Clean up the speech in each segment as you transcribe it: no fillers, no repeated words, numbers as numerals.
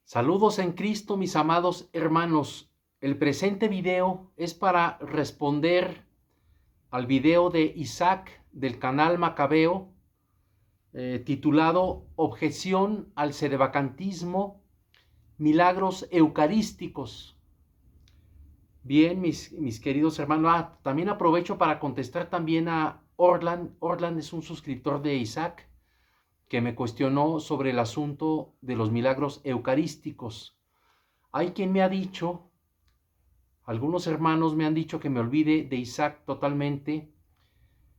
Saludos en Cristo, mis amados hermanos. El presente video es para responder al video de Isaac del canal Macabeo, titulado Objeción al sedevacantismo, milagros eucarísticos. Bien, mis queridos hermanos, también aprovecho para contestar también a Orland. Orland es un suscriptor de Isaac que me cuestionó sobre el asunto de los milagros eucarísticos. Hay quien me ha dicho, algunos hermanos me han dicho que me olvide de Isaac totalmente,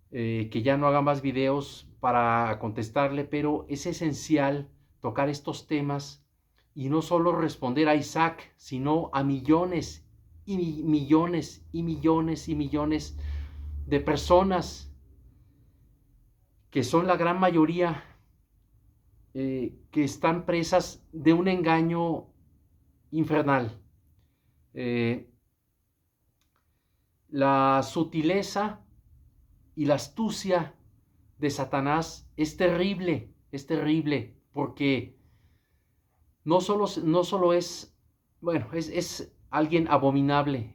que ya no haga más videos para contestarle, pero es esencial tocar estos temas y no solo responder a Isaac, sino a millones y millones y millones y millones de personas que son la gran mayoría que están presas de un engaño infernal. La sutileza y la astucia de Satanás es terrible, porque no solo es, bueno, es alguien abominable,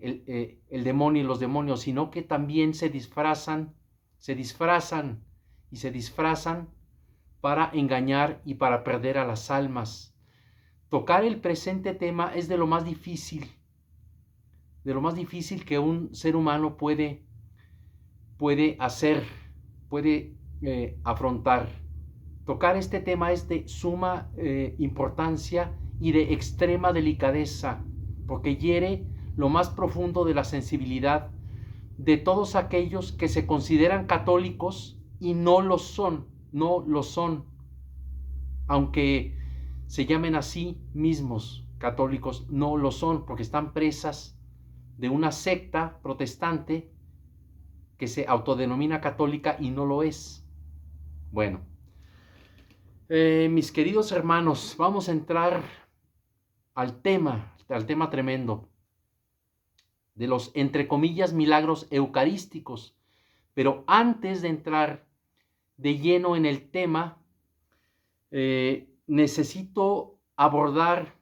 el demonio y los demonios, sino que también se disfrazan para engañar y para perder a las almas. Tocar el presente tema es de lo más difícil que un ser humano puede hacer, puede afrontar. Tocar este tema es de suma importancia y de extrema delicadeza, porque hiere lo más profundo de la sensibilidad de todos aquellos que se consideran católicos y no lo son, aunque se llamen a sí mismos católicos, no lo son, porque están presas de una secta protestante que se autodenomina católica y no lo es. Bueno, mis queridos hermanos, vamos a entrar al tema tremendo de los, entre comillas, milagros eucarísticos. Pero antes de entrar de lleno en el tema, necesito abordar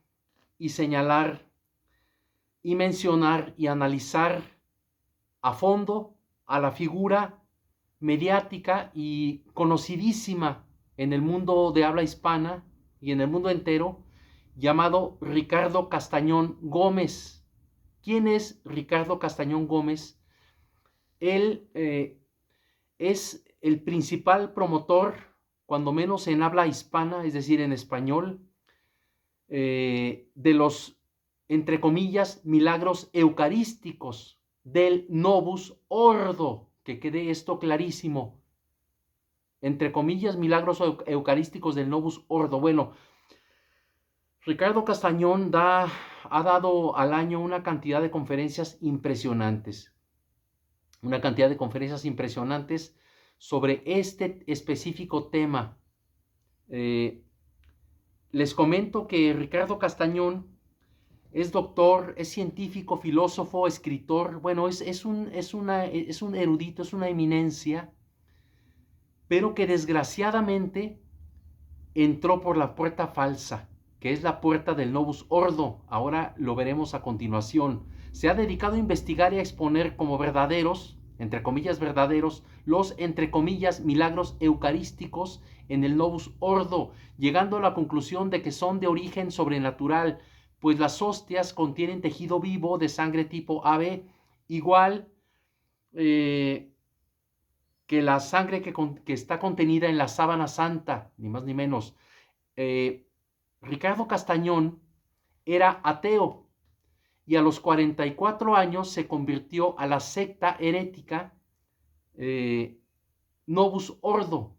y señalar y mencionar y analizar a fondo a la figura mediática y conocidísima en el mundo de habla hispana y en el mundo entero, llamado Ricardo Castañón Gómez. ¿Quién es Ricardo Castañón Gómez? Él es el principal promotor, cuando menos en habla hispana, es decir, en español, de los, entre comillas, milagros eucarísticos del Novus Ordo, que quede esto clarísimo, entre comillas, milagros eucarísticos del Novus Ordo. Bueno, Ricardo Castañón ha dado al año una cantidad de conferencias impresionantes, sobre este específico tema. Les comento que Ricardo Castañón es doctor, es científico, filósofo, escritor. Bueno, es un erudito, es una eminencia, pero que desgraciadamente entró por la puerta falsa, que es la puerta del Novus Ordo. Ahora lo veremos a continuación. Se ha dedicado a investigar y a exponer como verdaderos, entre comillas verdaderos, los, entre comillas, milagros eucarísticos en el Novus Ordo, llegando a la conclusión de que son de origen sobrenatural, pues las hostias contienen tejido vivo de sangre tipo AB, igual que la sangre que está contenida en la sábana santa, ni más ni menos. Ricardo Castañón era ateo y a los 44 años se convirtió a la secta herética Novus Ordo,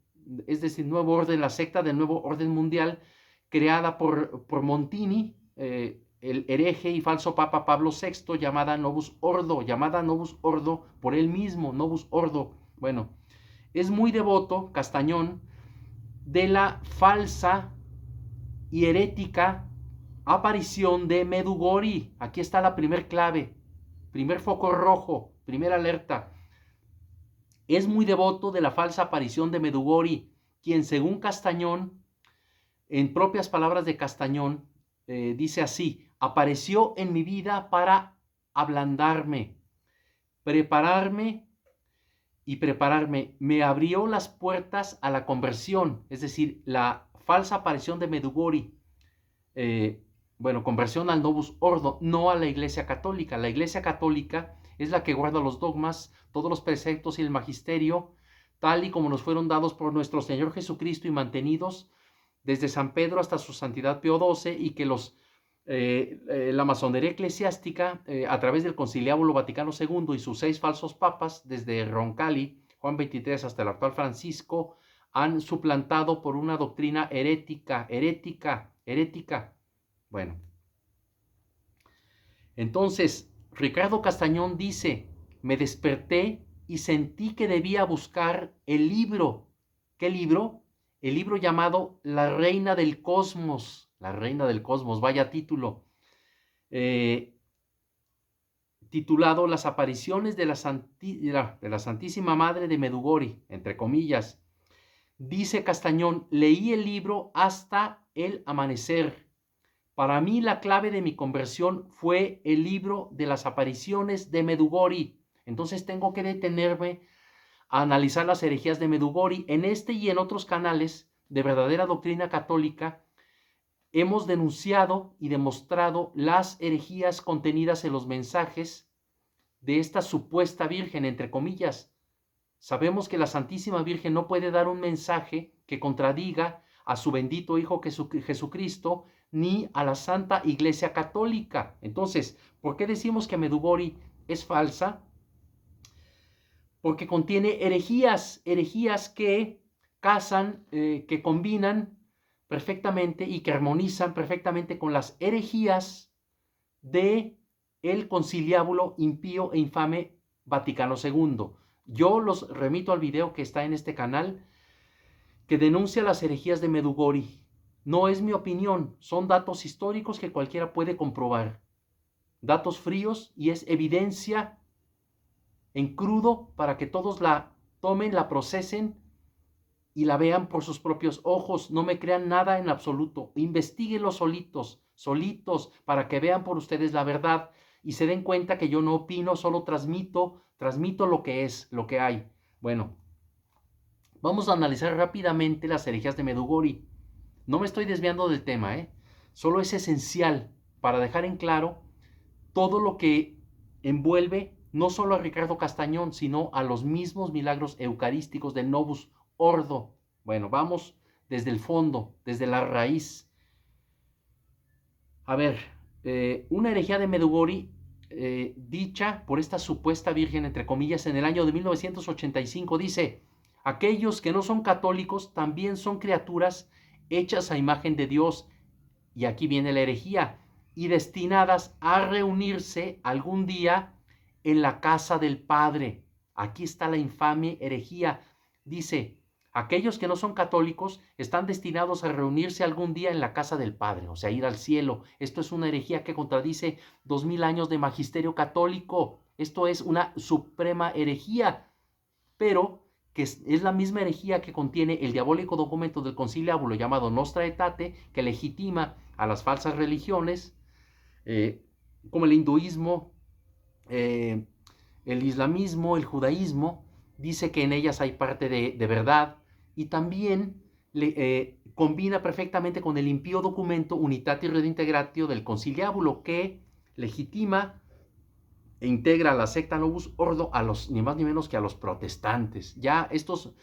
es decir, nuevo orden, la secta del nuevo orden mundial, creada por Montini, el hereje y falso papa Pablo VI, llamada Novus Ordo por él mismo, Novus Ordo. Bueno, es muy devoto Castañón de la falsa y herética aparición de Medugori. Aquí está la primer clave, primer foco rojo, primera alerta. Es muy devoto de la falsa aparición de Medugori, quien según Castañón, en propias palabras de Castañón, dice así: apareció en mi vida para ablandarme, prepararme y prepararme. Me abrió las puertas a la conversión, es decir, la falsa aparición de Medjugorje. Conversión al Novus Ordo, no a la Iglesia Católica. La Iglesia Católica es la que guarda los dogmas, todos los preceptos y el magisterio, tal y como nos fueron dados por nuestro Señor Jesucristo y mantenidos desde San Pedro hasta su santidad Pío XII, y que la masonería eclesiástica, a través del Conciliábulo Vaticano II y sus 6 falsos papas, desde Roncalli, Juan XXIII, hasta el actual Francisco, han suplantado por una doctrina herética. Bueno, entonces Ricardo Castañón dice: me desperté y sentí que debía buscar el libro. ¿Qué libro? El libro llamado La Reina del Cosmos. La Reina del Cosmos, vaya título. Titulado Las apariciones de la Santísima Madre de Medjugorje, entre comillas. Dice Castañón: leí el libro hasta el amanecer. Para mí la clave de mi conversión fue el libro de las apariciones de Medjugorje. Entonces tengo que detenerme a analizar las herejías de Medjugorje. En este y en otros canales de Verdadera Doctrina Católica hemos denunciado y demostrado las herejías contenidas en los mensajes de esta supuesta Virgen, entre comillas. Sabemos que la Santísima Virgen no puede dar un mensaje que contradiga a su bendito Hijo Jesucristo, ni a la Santa Iglesia Católica. Entonces, ¿por qué decimos que Medjugorje es falsa? Porque contiene herejías que casan, que combinan perfectamente y que armonizan perfectamente con las herejías de el conciliábulo impío e infame Vaticano II. Yo los remito al video que está en este canal, que denuncia las herejías de Medjugorje. No es mi opinión, son datos históricos que cualquiera puede comprobar. Datos fríos, y es evidencia en crudo para que todos la tomen, la procesen y la vean por sus propios ojos. No me crean nada en absoluto. Investíguenlo solitos, para que vean por ustedes la verdad y se den cuenta que yo no opino, solo transmito lo que es, lo que hay. Bueno, vamos a analizar rápidamente las herejías de Medjugorje. No me estoy desviando del tema, solo es esencial para dejar en claro todo lo que envuelve no solo a Ricardo Castañón, sino a los mismos milagros eucarísticos del Novus Ordo. Bueno, vamos desde el fondo, desde la raíz. A ver, una herejía de Medjugorje, dicha por esta supuesta virgen, entre comillas, en el año de 1985, dice: aquellos que no son católicos también son criaturas hechas a imagen de Dios, y aquí viene la herejía, y destinadas a reunirse algún día en la casa del Padre. Aquí está la infame herejía. Dice: aquellos que no son católicos están destinados a reunirse algún día en la casa del Padre, o sea, ir al cielo. Esto es una herejía que contradice 2000 años de magisterio católico. Esto es una suprema herejía, pero que es la misma herejía que contiene el diabólico documento del conciliábulo llamado Nostra Aetate, que legitima a las falsas religiones, como el hinduismo, el islamismo, el judaísmo. Dice que en ellas hay parte de verdad, y también combina perfectamente con el impío documento Unitatis Redintegratio del conciliábulo, que legitima e integra a la secta Novus Ordo a los, ni más ni menos que a los protestantes. Ya estos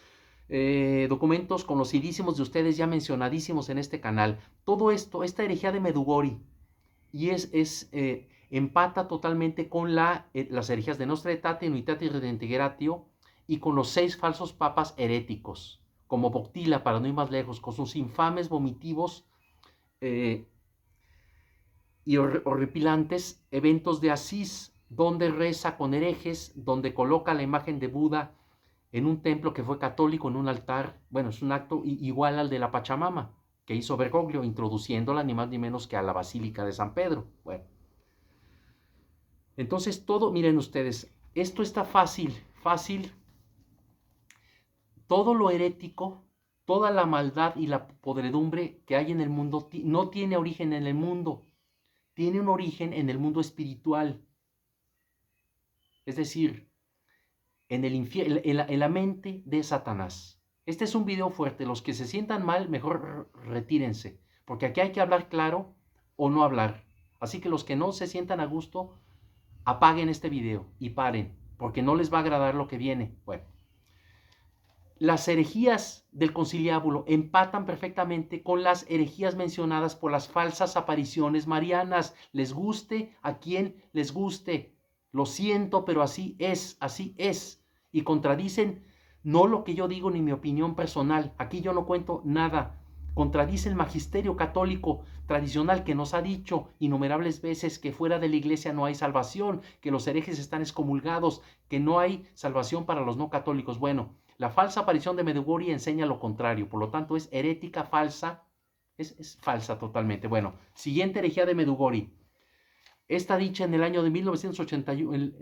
documentos conocidísimos de ustedes, ya mencionadísimos en este canal. Todo esto, esta herejía de Medjugorje, y empata totalmente con las herejías de Nostra Aetate, Unitatis Redintegratio, y con los 6 falsos papas heréticos, como Boctila, para no ir más lejos, con sus infames, vomitivos y horripilantes eventos de Asís, donde reza con herejes, donde coloca la imagen de Buda en un templo que fue católico, en un altar. Bueno, es un acto igual al de la Pachamama, que hizo Bergoglio, introduciéndola ni más ni menos que a la Basílica de San Pedro. Bueno, entonces todo, miren ustedes, esto está fácil. Todo lo herético, toda la maldad y la podredumbre que hay en el mundo no tiene origen en el mundo, tiene un origen en el mundo espiritual. Es decir, en el infierno, en la mente de Satanás. Este es un video fuerte. Los que se sientan mal, mejor retírense, porque aquí hay que hablar claro o no hablar. Así que los que no se sientan a gusto, apaguen este video y paren, porque no les va a agradar lo que viene. Bueno, las herejías del conciliábulo empatan perfectamente con las herejías mencionadas por las falsas apariciones marianas. Les guste a quien les guste. Lo siento, pero así es, así es. Y contradicen no lo que yo digo ni mi opinión personal. Aquí yo no cuento nada. Contradice el magisterio católico tradicional que nos ha dicho innumerables veces que fuera de la iglesia no hay salvación, que los herejes están excomulgados, que no hay salvación para los no católicos. Bueno, la falsa aparición de Medjugorje enseña lo contrario, por lo tanto es herética, falsa, es falsa totalmente. Bueno, siguiente herejía de Medjugorje. Esta dicha en el año de 1981,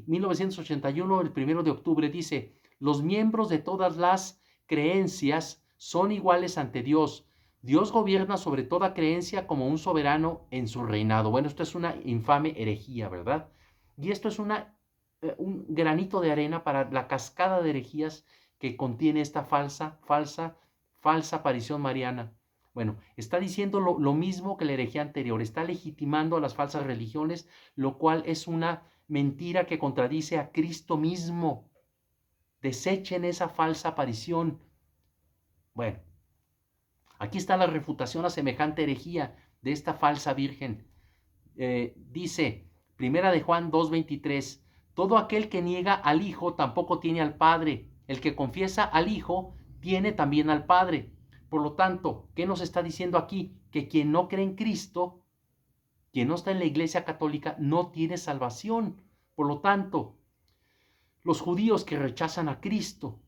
1981, el 1 de octubre, dice: los miembros de todas las creencias son iguales ante Dios. Dios gobierna sobre toda creencia como un soberano en su reinado. Bueno, esto es una infame herejía, ¿verdad? Y esto es un granito de arena para la cascada de herejías que contiene esta falsa aparición mariana. Bueno, está diciendo lo mismo que la herejía anterior, está legitimando a las falsas religiones, lo cual es una mentira que contradice a Cristo mismo. Desechen esa falsa aparición. Bueno, aquí está la refutación a semejante herejía de esta falsa virgen. Dice, 1 de Juan 2:23, todo aquel que niega al Hijo tampoco tiene al Padre. El que confiesa al Hijo tiene también al Padre. Por lo tanto, ¿qué nos está diciendo aquí? Que quien no cree en Cristo, quien no está en la Iglesia Católica, no tiene salvación. Por lo tanto, los judíos que rechazan a Cristo,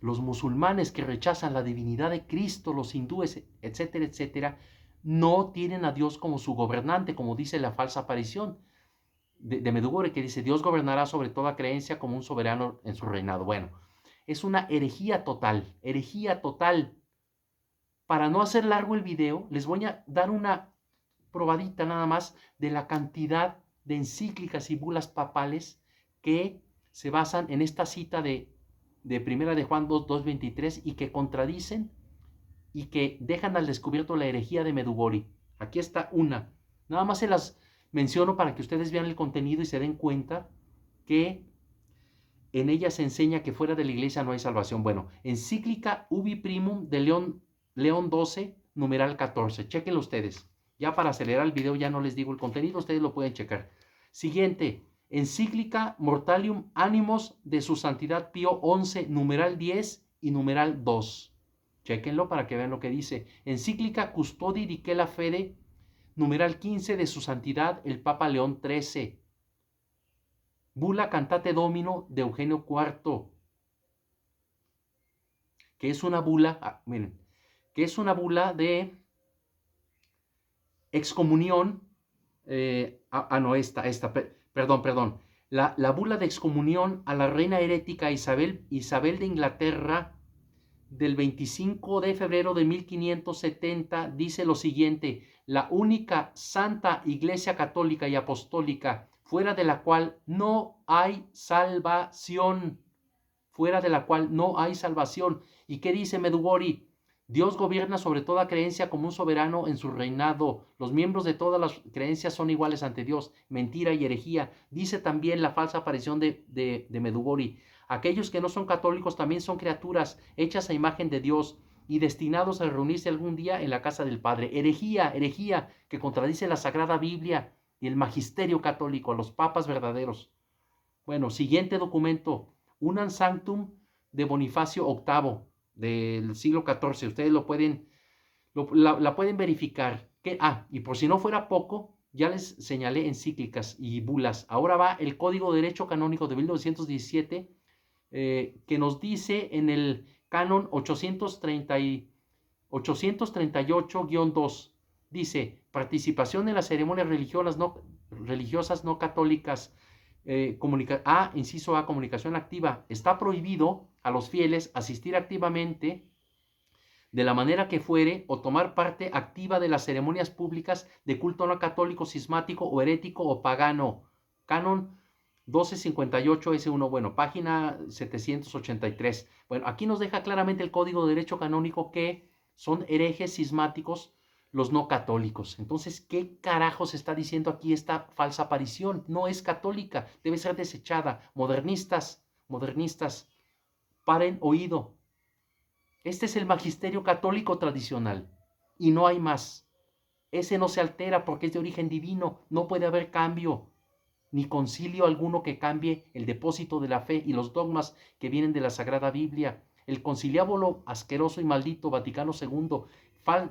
los musulmanes que rechazan la divinidad de Cristo, los hindúes, etcétera, etcétera, no tienen a Dios como su gobernante, como dice la falsa aparición de Medjugorje, que dice: Dios gobernará sobre toda creencia como un soberano en su reinado. Bueno, es una herejía total, herejía total. Para no hacer largo el video, les voy a dar una probadita nada más de la cantidad de encíclicas y bulas papales que se basan en esta cita de 1 de Juan 2:23 y que contradicen y que dejan al descubierto la herejía de Medjugorje. Aquí está una. Nada más se las menciono para que ustedes vean el contenido y se den cuenta que en ella se enseña que fuera de la iglesia no hay salvación. Bueno, encíclica Ubi Primum de León 12, numeral 14. Chequenlo ustedes. Ya para acelerar el video ya no les digo el contenido, ustedes lo pueden checar. Siguiente, encíclica Mortalium Animos de su Santidad Pío 11, numeral 10 y numeral 2. Chequenlo para que vean lo que dice. Encíclica Custodi Dichela Fede, numeral 15 de su Santidad el Papa León 13. Bula Cantate Domino de Eugenio IV, que es una bula, miren, que es una bula de excomunión, perdón, la bula de excomunión a la reina herética Isabel de Inglaterra del 25 de febrero de 1570 dice lo siguiente: la única santa iglesia católica y apostólica fuera de la cual no hay salvación, fuera de la cual no hay salvación. ¿Y qué dice Medjugorje? Dios gobierna sobre toda creencia como un soberano en su reinado. Los miembros de todas las creencias son iguales ante Dios. Mentira y herejía. Dice también la falsa aparición de Medjugorje: aquellos que no son católicos también son criaturas hechas a imagen de Dios y destinados a reunirse algún día en la casa del Padre. Herejía, herejía, que contradice la Sagrada Biblia y el magisterio católico, los papas verdaderos. Bueno, siguiente documento, Unam Sanctum de Bonifacio VIII del siglo XIV. Ustedes la pueden verificar. Y por si no fuera poco, ya les señalé encíclicas y bulas. Ahora va el Código de Derecho Canónico de 1917, que nos dice en el canon 838-2, dice: participación en las ceremonias religiosas no católicas. Inciso A, comunicación activa. Está prohibido a los fieles asistir activamente de la manera que fuere, o tomar parte activa de las ceremonias públicas de culto no católico, cismático o herético o pagano. Canon 1258 S1, bueno, página 783. Bueno, aquí nos deja claramente el Código de Derecho Canónico que son herejes cismáticos los no católicos. Entonces, ¿qué carajos está diciendo aquí esta falsa aparición? No es católica, debe ser desechada. Modernistas, modernistas, paren oído. Este es el magisterio católico tradicional y no hay más. Ese no se altera porque es de origen divino, no puede haber cambio, ni concilio alguno que cambie el depósito de la fe y los dogmas que vienen de la Sagrada Biblia. El conciliábulo asqueroso y maldito Vaticano II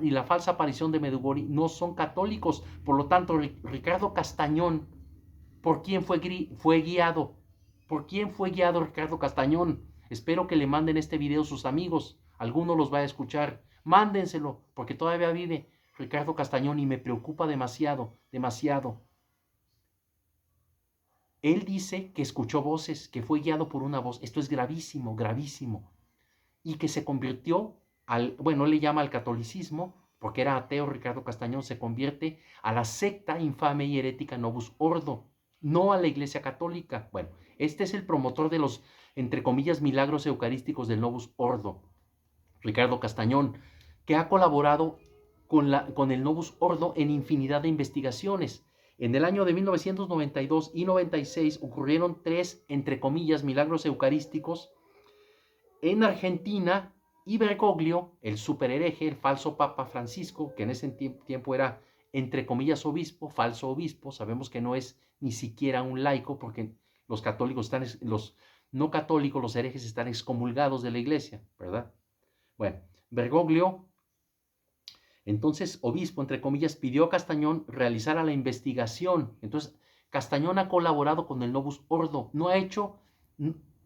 y la falsa aparición de Medjugorje no son católicos. Por lo tanto, Ricardo Castañón, ¿por quién fue guiado? ¿Por quién fue guiado Ricardo Castañón? Espero que le manden este video a sus amigos. Alguno los va a escuchar. Mándenselo, porque todavía vive Ricardo Castañón y me preocupa demasiado, demasiado. Él dice que escuchó voces, que fue guiado por una voz. Esto es gravísimo, gravísimo. Y que se convirtió bueno, él le llama al catolicismo, porque era ateo Ricardo Castañón, se convierte a la secta infame y herética Novus Ordo, no a la Iglesia Católica. Bueno, este es el promotor de los, entre comillas, milagros eucarísticos del Novus Ordo, Ricardo Castañón, que ha colaborado con el Novus Ordo en infinidad de investigaciones. En el año de 1992 y 96 ocurrieron 3, entre comillas, milagros eucarísticos en Argentina, y Bergoglio, el superhereje, el falso Papa Francisco, que en ese tiempo era, entre comillas, obispo, falso obispo, sabemos que no es ni siquiera un laico, porque los católicos los no católicos, los herejes están excomulgados de la iglesia, ¿verdad? Bueno, Bergoglio, entonces obispo, entre comillas, pidió a Castañón realizara la investigación. Entonces, Castañón ha colaborado con el Novus Ordo, no ha hecho...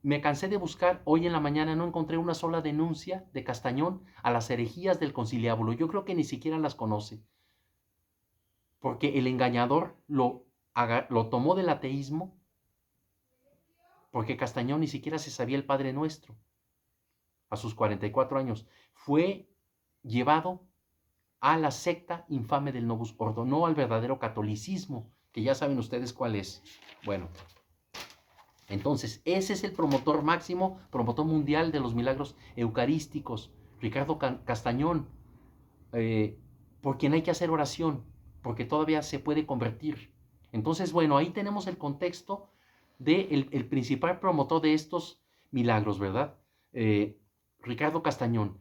Me cansé de buscar, hoy en la mañana no encontré una sola denuncia de Castañón a las herejías del conciliábulo. Yo creo que ni siquiera las conoce, porque el engañador lo tomó del ateísmo, porque Castañón ni siquiera se sabía el Padre Nuestro. A sus 44 años fue llevado a la secta infame del Novus Ordo, no al verdadero catolicismo, que ya saben ustedes cuál es. Bueno, entonces, ese es el promotor máximo, promotor mundial de los milagros eucarísticos, Ricardo Castañón, por quien hay que hacer oración, porque todavía se puede convertir. Entonces, bueno, ahí tenemos el contexto del el principal promotor de estos milagros, ¿verdad? Ricardo Castañón.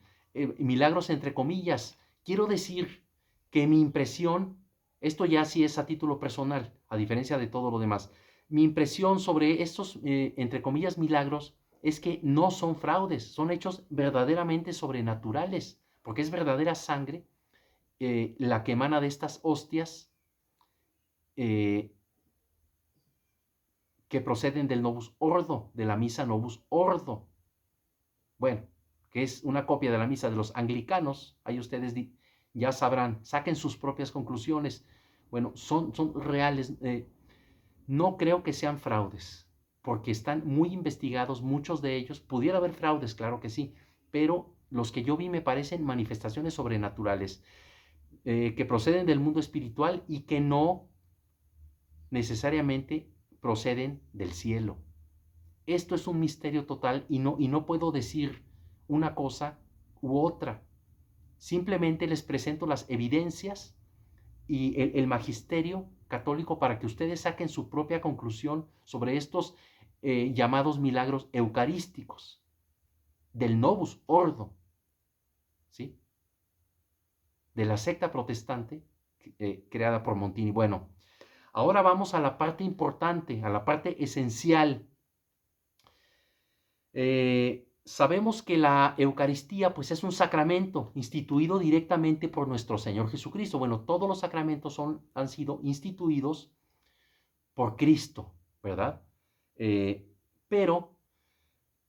Milagros entre comillas. Quiero decir que mi impresión, esto ya sí es a título personal, a diferencia de todo lo demás, mi impresión sobre estos, entre comillas, milagros es que no son fraudes, son hechos verdaderamente sobrenaturales, porque es verdadera sangre la que emana de estas hostias que proceden del Novus Ordo, de la misa Novus Ordo. Bueno, que es una copia de la misa de los anglicanos, ahí ustedes ya sabrán, saquen sus propias conclusiones. Bueno, son reales. No creo que sean fraudes, porque están muy investigados, muchos de ellos. Pudiera haber fraudes, claro que sí, pero los que yo vi me parecen manifestaciones sobrenaturales que proceden del mundo espiritual y que no necesariamente proceden del cielo. Esto es un misterio total y no puedo decir una cosa u otra. Simplemente les presento las evidencias y el magisterio católico para que ustedes saquen su propia conclusión sobre estos llamados milagros eucarísticos del Novus Ordo, ¿sí? De la secta protestante creada por Montini. Bueno, ahora vamos a la parte importante, a la parte esencial. Sabemos que la Eucaristía pues es un sacramento instituido directamente por nuestro Señor Jesucristo. Bueno, todos los sacramentos han sido instituidos por Cristo, ¿verdad? Pero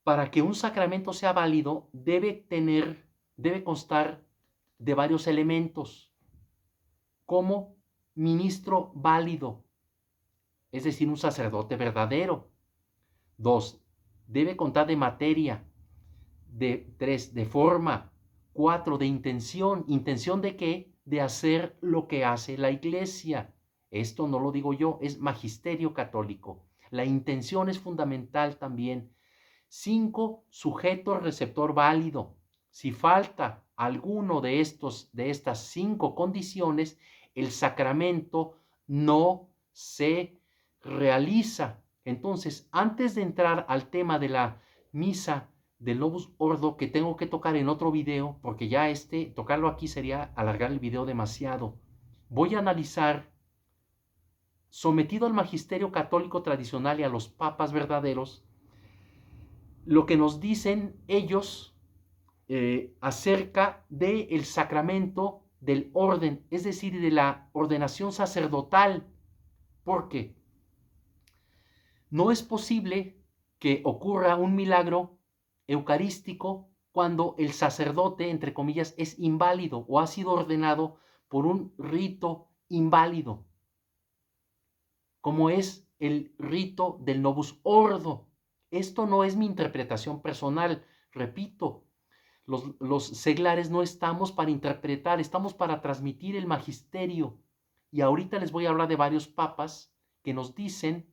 para que un sacramento sea válido debe constar de varios elementos, como ministro válido, es decir, un sacerdote verdadero. 2, debe contar de materia. 3, de forma. 4 de intención. ¿Intención de qué? De hacer lo que hace la Iglesia. Esto no lo digo yo, es magisterio católico. La intención es fundamental también. 5, sujeto receptor válido. Si falta alguno de estas 5 condiciones, el sacramento no se realiza. Entonces, antes de entrar al tema de la misa del Novus Ordo, que tengo que tocar en otro video, porque ya tocarlo aquí sería alargar el video demasiado, voy a analizar, sometido al magisterio católico tradicional y a los papas verdaderos, lo que nos dicen ellos acerca del sacramento del orden, es decir, de la ordenación sacerdotal, porque no es posible que ocurra un milagro eucarístico cuando el sacerdote, entre comillas, es inválido o ha sido ordenado por un rito inválido, como es el rito del Novus Ordo. Esto no es mi interpretación personal, repito, los seglares no estamos para interpretar, estamos para transmitir el magisterio. Y ahorita les voy a hablar de varios papas que nos dicen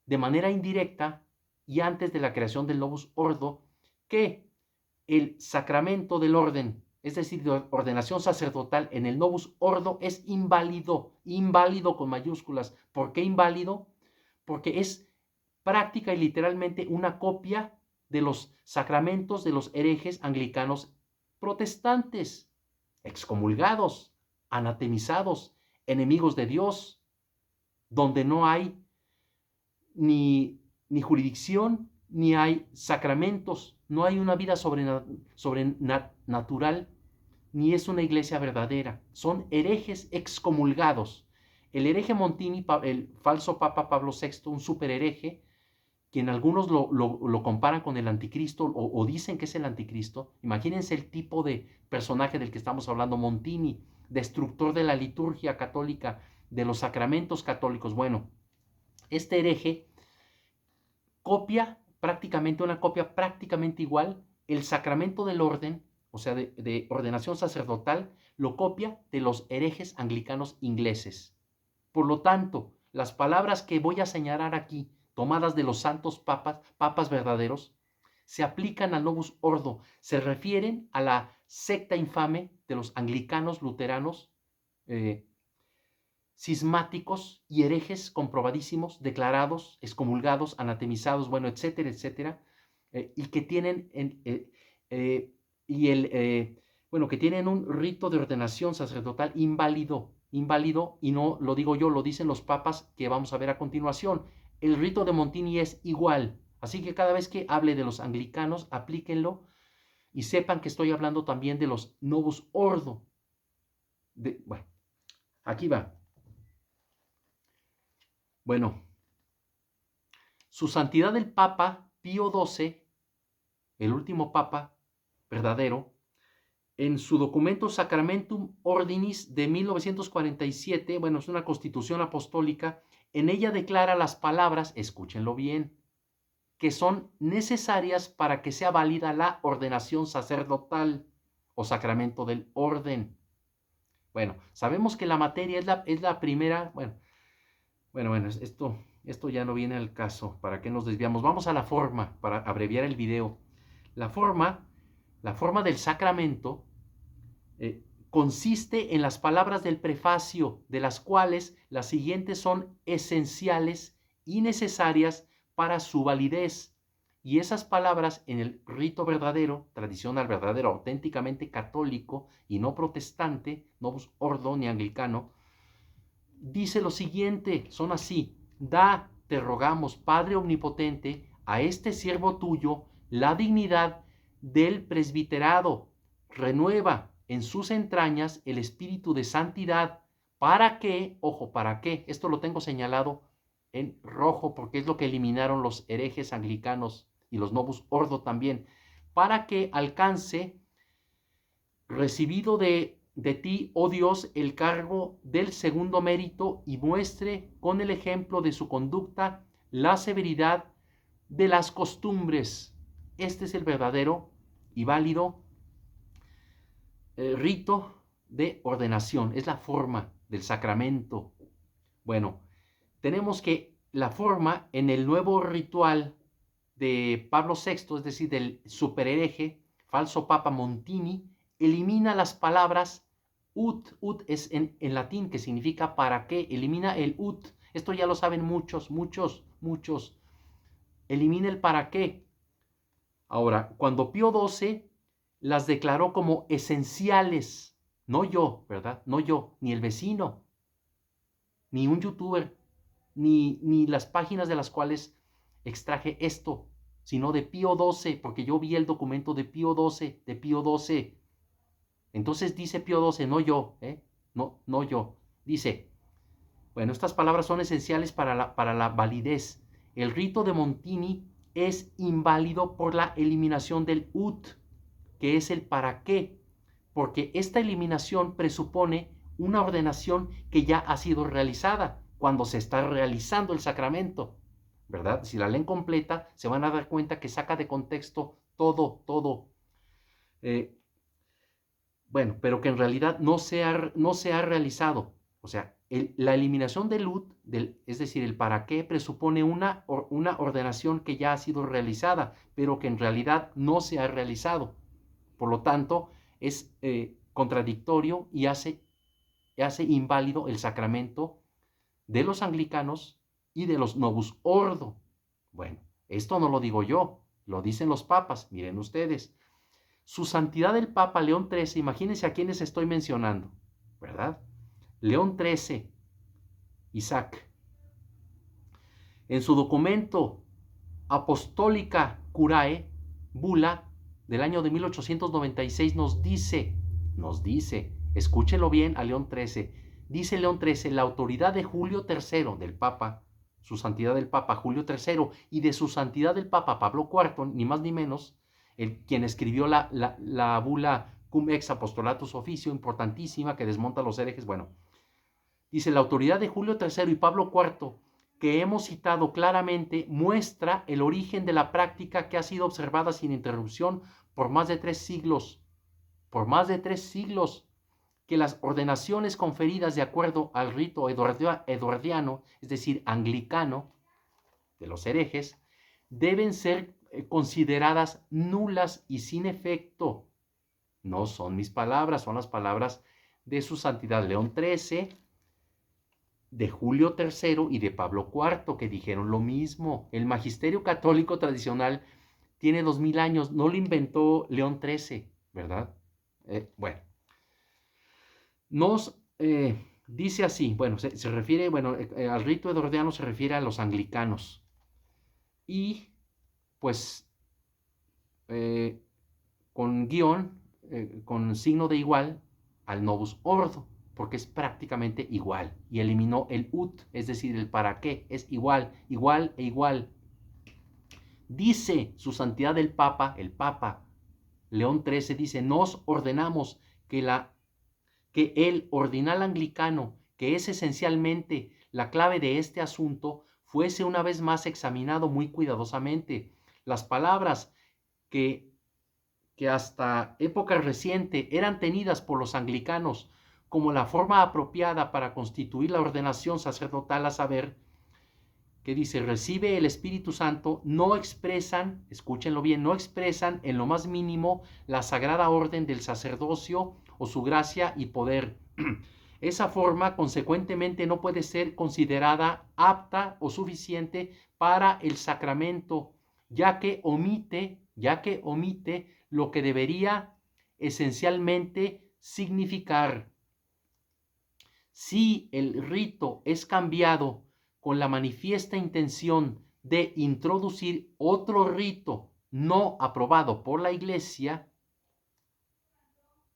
de manera indirecta y antes de la creación del Novus Ordo que el sacramento del orden, es decir, de ordenación sacerdotal en el Novus Ordo es inválido, inválido con mayúsculas. ¿Por qué inválido? Porque es práctica y literalmente una copia de los sacramentos de los herejes anglicanos protestantes, excomulgados, anatemizados, enemigos de Dios, donde no hay ni jurisdicción, ni hay sacramentos, no hay una vida sobrenatural, ni es una iglesia verdadera. Son herejes excomulgados. El hereje Montini, el falso Papa Pablo VI, un superhereje, quien algunos lo comparan con el anticristo o dicen que es el anticristo. Imagínense el tipo de personaje del que estamos hablando, Montini, destructor de la liturgia católica, de los sacramentos católicos. Bueno, este hereje copia una copia prácticamente igual, el sacramento del orden, o sea, de ordenación sacerdotal, lo copia de los herejes anglicanos ingleses. Por lo tanto, las palabras que voy a señalar aquí, tomadas de los santos papas verdaderos, se aplican al Novus Ordo, se refieren a la secta infame de los anglicanos luteranos, cismáticos y herejes comprobadísimos, declarados, excomulgados, anatemizados, bueno, etcétera, etcétera, y que tienen que tienen un rito de ordenación sacerdotal inválido, y no lo digo yo, lo dicen los papas que vamos a ver a continuación. El rito de Montini es igual, así que cada vez que hable de los anglicanos, aplíquenlo y sepan que estoy hablando también de los Novus Ordo. Bueno, aquí va. Bueno, su santidad el Papa Pío XII, el último papa verdadero, en su documento Sacramentum Ordinis de 1947, bueno, es una constitución apostólica, en ella declara las palabras, escúchenlo bien, que son necesarias para que sea válida la ordenación sacerdotal o sacramento del orden. Bueno, sabemos que la materia es la primera, bueno, esto ya no viene al caso, ¿para qué nos desviamos? Vamos a la forma, para abreviar el video. La forma del sacramento consiste en las palabras del prefacio, de las cuales las siguientes son esenciales y necesarias para su validez. Y esas palabras en el rito verdadero, tradicional verdadero, auténticamente católico y no protestante, Novus Ordo ni anglicano, dice lo siguiente, son así: da, te rogamos, Padre omnipotente, a este siervo tuyo la dignidad del presbiterado, renueva en sus entrañas el espíritu de santidad, para que, ojo, ¿para qué? Esto lo tengo señalado en rojo porque es lo que eliminaron los herejes anglicanos y los Novus Ordo también, para que alcance, recibido de ti, oh Dios, el cargo del segundo mérito y muestre con el ejemplo de su conducta la severidad de las costumbres. Este es el verdadero y válido rito de ordenación, es la forma del sacramento. Bueno, tenemos que la forma en el nuevo ritual de Pablo VI, es decir, del superhereje, falso Papa Montini, elimina las palabras ut es en latín, que significa para qué, elimina el ut. Esto ya lo saben muchos. Elimina el para qué. Ahora, cuando Pío XII las declaró como esenciales, no yo, ¿verdad? No yo, ni el vecino, ni un youtuber, ni las páginas de las cuales extraje esto, sino de Pío XII, porque yo vi el documento de Pío XII. Entonces dice Pío XII, no yo, no yo. Dice, bueno, estas palabras son esenciales para la validez. El rito de Montini es inválido por la eliminación del ut, que es el para qué, porque esta eliminación presupone una ordenación que ya ha sido realizada cuando se está realizando el sacramento, ¿verdad? Si la leen completa, se van a dar cuenta que saca de contexto todo. Bueno, pero que en realidad no se ha realizado. O sea, la eliminación del ut, es decir, el para qué, presupone una ordenación que ya ha sido realizada, pero que en realidad no se ha realizado. Por lo tanto, es contradictorio y hace inválido el sacramento de los anglicanos y de los Novus Ordo. Bueno, esto no lo digo yo, lo dicen los papas, miren ustedes. Su Santidad el Papa León XIII, imagínense a quienes estoy mencionando, ¿verdad? León XIII, Isaac, en su documento Apostólica Curae, bula del año de 1896, nos dice, escúchelo bien a León XIII, dice León XIII, la autoridad de Julio III, del Papa, su Santidad el Papa Julio III, y de su Santidad el Papa Pablo IV, ni más ni menos, quien escribió la bula Cum ex Apostolatus Officio, importantísima, que desmonta los herejes. Bueno, dice, la autoridad de Julio III y Pablo IV, que hemos citado claramente, muestra el origen de la práctica que ha sido observada sin interrupción por más de 3 siglos. Por más de 3 siglos, que las ordenaciones conferidas de acuerdo al rito eduardiano, es decir, anglicano, de los herejes, deben ser consideradas nulas y sin efecto. No son mis palabras, son las palabras de su Santidad León XIII, de Julio III y de Pablo IV, que dijeron lo mismo. El magisterio católico tradicional tiene 2000 años, no lo inventó León XIII, ¿verdad? Bueno, nos dice así, bueno, se refiere, bueno, al rito eduardiano se refiere a los anglicanos. Y pues con guión, con signo de igual al Novus Ordo, porque es prácticamente igual, y eliminó el ut, es decir, el para qué, es igual e igual. Dice su Santidad el Papa León XIII, dice, nos ordenamos que el ordinal anglicano, que es esencialmente la clave de este asunto, fuese una vez más examinado muy cuidadosamente. Las palabras que hasta época reciente eran tenidas por los anglicanos como la forma apropiada para constituir la ordenación sacerdotal, a saber, que dice, recibe el Espíritu Santo, no expresan, escúchenlo bien, no expresan en lo más mínimo la sagrada orden del sacerdocio o su gracia y poder. Esa forma, consecuentemente, no puede ser considerada apta o suficiente para el sacramento, ya que omite lo que debería esencialmente significar. Si el rito es cambiado con la manifiesta intención de introducir otro rito no aprobado por la Iglesia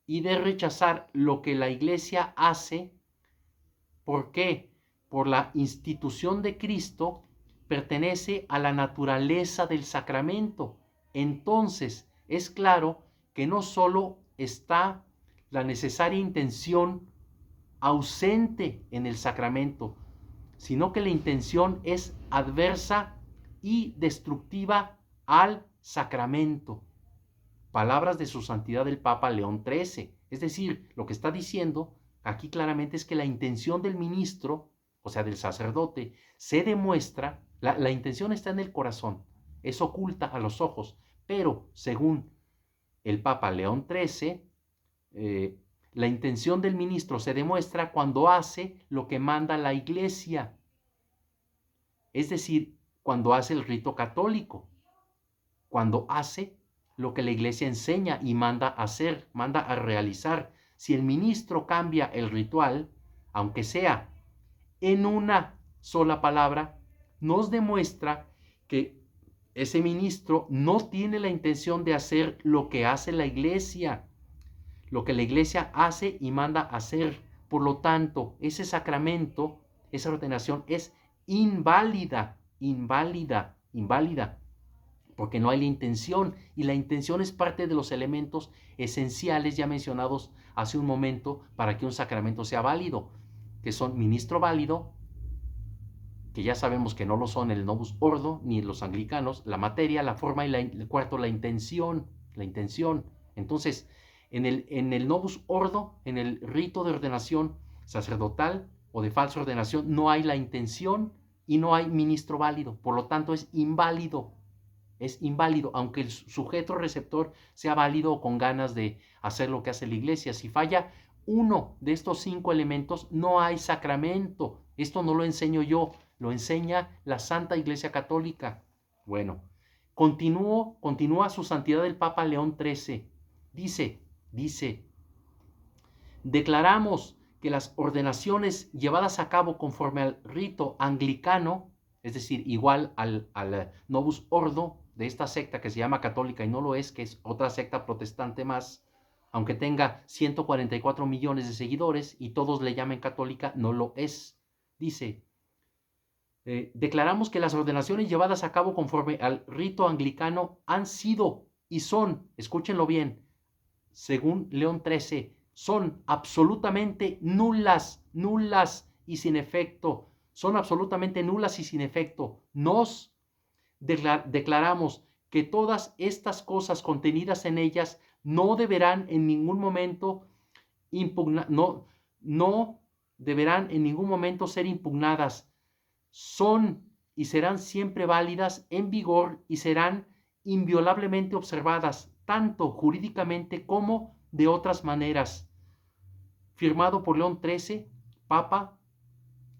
y de rechazar lo que la Iglesia hace, ¿por qué? Por la institución de Cristo pertenece a la naturaleza del sacramento. Entonces es claro que no solo está la necesaria intención ausente en el sacramento, sino que la intención es adversa y destructiva al sacramento. Palabras de su Santidad el Papa León XIII, Es decir, lo que está diciendo aquí claramente es que la intención del ministro, o sea, del sacerdote, se demuestra, la intención está en el corazón, es oculta a los ojos, pero según el Papa León XIII, la intención del ministro se demuestra cuando hace lo que manda la Iglesia, es decir, cuando hace el rito católico, cuando hace lo que la Iglesia enseña y manda a hacer, manda a realizar. Si el ministro cambia el ritual, aunque sea en una sola palabra, nos demuestra que ese ministro no tiene la intención de hacer lo que hace la Iglesia, lo que la Iglesia hace y manda hacer. Por lo tanto, ese sacramento, esa ordenación es inválida, porque no hay la intención, y la intención es parte de los elementos esenciales ya mencionados hace un momento para que un sacramento sea válido, que son ministro válido, que ya sabemos que no lo son el Novus Ordo ni los anglicanos, la materia, la forma y el cuarto, la intención. Entonces, en el Novus Ordo, en el rito de ordenación sacerdotal o de falsa ordenación, no hay la intención y no hay ministro válido, por lo tanto es inválido, aunque el sujeto receptor sea válido o con ganas de hacer lo que hace la Iglesia. Si falla uno de estos 5 elementos, no hay sacramento. Esto no lo enseño yo, lo enseña la Santa Iglesia Católica. Bueno, continúa su santidad el Papa León XIII. Dice, declaramos que las ordenaciones llevadas a cabo conforme al rito anglicano, es decir, igual al Novus Ordo de esta secta que se llama católica y no lo es, que es otra secta protestante más, aunque tenga 144 millones de seguidores y todos le llamen católica, no lo es. Dice, declaramos que las ordenaciones llevadas a cabo conforme al rito anglicano han sido y son, escúchenlo bien, según León XIII, son absolutamente nulas y sin efecto. Son absolutamente nulas y sin efecto. Nos declaramos que todas estas cosas contenidas en ellas no deberán en ningún momento no deberán en ningún momento ser impugnadas. Son y serán siempre válidas, en vigor, y serán inviolablemente observadas, tanto jurídicamente como de otras maneras. Firmado por León XIII, Papa.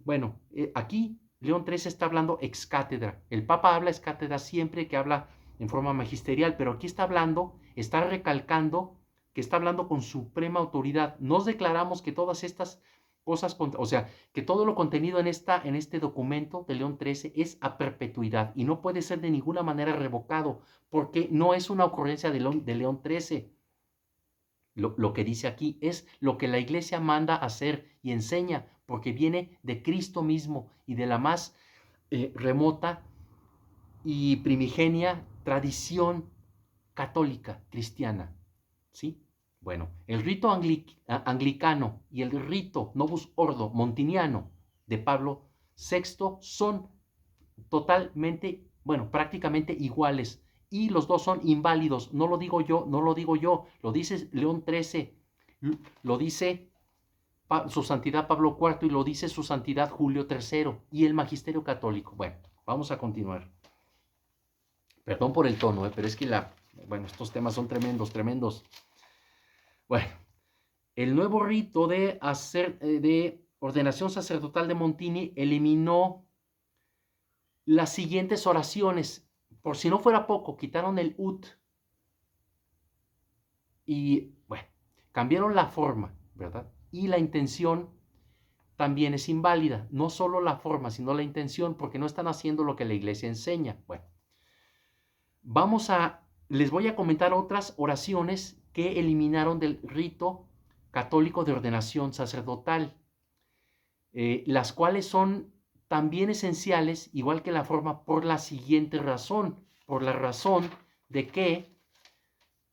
Bueno, aquí León XIII está hablando ex cátedra. El Papa habla ex cátedra siempre que habla en forma magisterial, pero aquí está recalcando que está hablando con suprema autoridad. Nos declaramos que todas estas cosas, o sea, que todo lo contenido en este documento de León XIII es a perpetuidad y no puede ser de ninguna manera revocado, porque no es una ocurrencia de León XIII. Lo que dice aquí es lo que la Iglesia manda hacer y enseña, porque viene de Cristo mismo y de la más remota y primigenia tradición católica cristiana. ¿Sí? Bueno, el rito anglicano y el rito Novus Ordo montiniano de Pablo VI son totalmente, prácticamente iguales, y los dos son inválidos. No lo digo yo, lo dice León XIII, lo dice su santidad Pablo IV y lo dice su santidad Julio III y el magisterio católico. Bueno, vamos a continuar. Perdón por el tono, pero es que estos temas son tremendos. Bueno, el nuevo rito de ordenación sacerdotal de Montini eliminó las siguientes oraciones. Por si no fuera poco, quitaron el ut y, cambiaron la forma, ¿verdad? Y la intención también es inválida. No solo la forma, sino la intención, porque no están haciendo lo que la Iglesia enseña. Bueno, les voy a comentar otras oraciones que eliminaron del rito católico de ordenación sacerdotal, las cuales son también esenciales, igual que la forma, por la siguiente razón, por la razón de que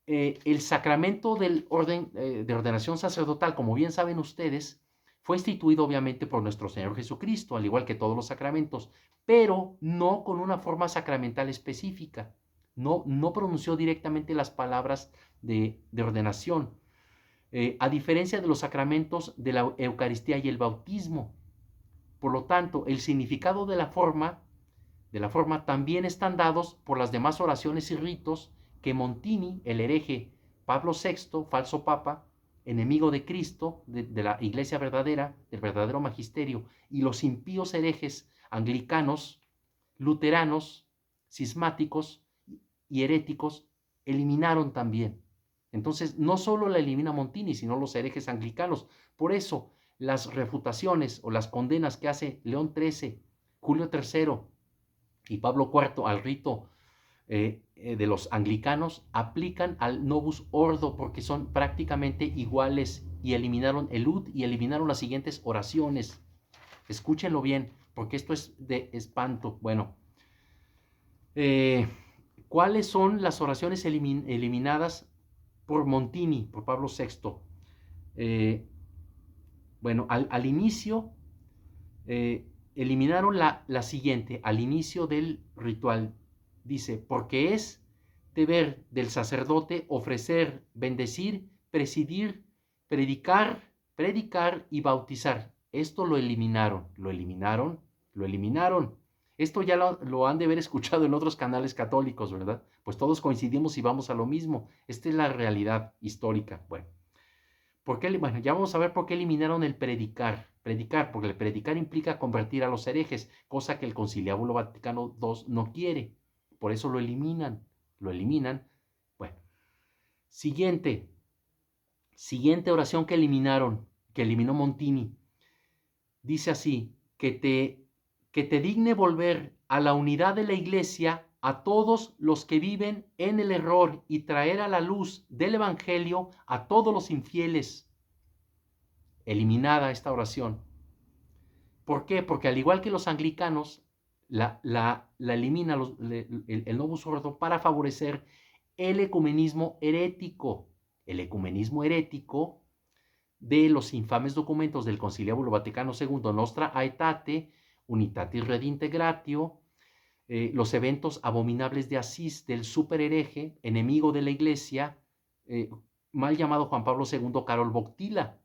el sacramento del de ordenación sacerdotal, como bien saben ustedes, fue instituido obviamente por nuestro Señor Jesucristo, al igual que todos los sacramentos, pero no con una forma sacramental específica. No pronunció directamente las palabras de ordenación. a diferencia de los sacramentos de la Eucaristía y el bautismo. Por lo tanto, el significado de la forma también están dados por las demás oraciones y ritos que Montini, el hereje Pablo VI, falso papa, enemigo de Cristo, de la iglesia verdadera, del verdadero magisterio, y los impíos herejes anglicanos, luteranos, cismáticos y heréticos eliminaron también. Entonces, no solo la elimina Montini, sino los herejes anglicanos. Por eso, las refutaciones o las condenas que hace León XIII, Julio III y Pablo IV al rito de los anglicanos aplican al Novus Ordo porque son prácticamente iguales y eliminaron el ud y eliminaron las siguientes oraciones. Escúchenlo bien, porque esto es de espanto. Bueno, ¿cuáles son las oraciones eliminadas por Montini, por Pablo VI? Bueno, al inicio eliminaron la siguiente, al inicio del ritual. Dice, porque es deber del sacerdote ofrecer, bendecir, presidir, predicar y bautizar. Esto lo eliminaron. Esto ya lo han de haber escuchado en otros canales católicos, ¿verdad? Pues todos coincidimos y vamos a lo mismo. Esta es la realidad histórica. Bueno, bueno, ya vamos a ver por qué eliminaron el predicar. Porque el predicar implica convertir a los herejes, cosa que el Conciliábulo Vaticano II no quiere. Por eso lo eliminan. Bueno, siguiente oración que eliminó Montini. Dice así, que te digne volver a la unidad de la Iglesia a todos los que viven en el error y traer a la luz del Evangelio a todos los infieles. Eliminada esta oración. ¿Por qué? Porque al igual que los anglicanos, la elimina el Novus Ordo para favorecer el ecumenismo herético. El ecumenismo herético de los infames documentos del Conciliábulo Vaticano II, Nostra Aetate, Unitatis Redintegratio, los eventos abominables de Asís del superhereje, enemigo de la Iglesia, mal llamado Juan Pablo II, Karol Wojtyła,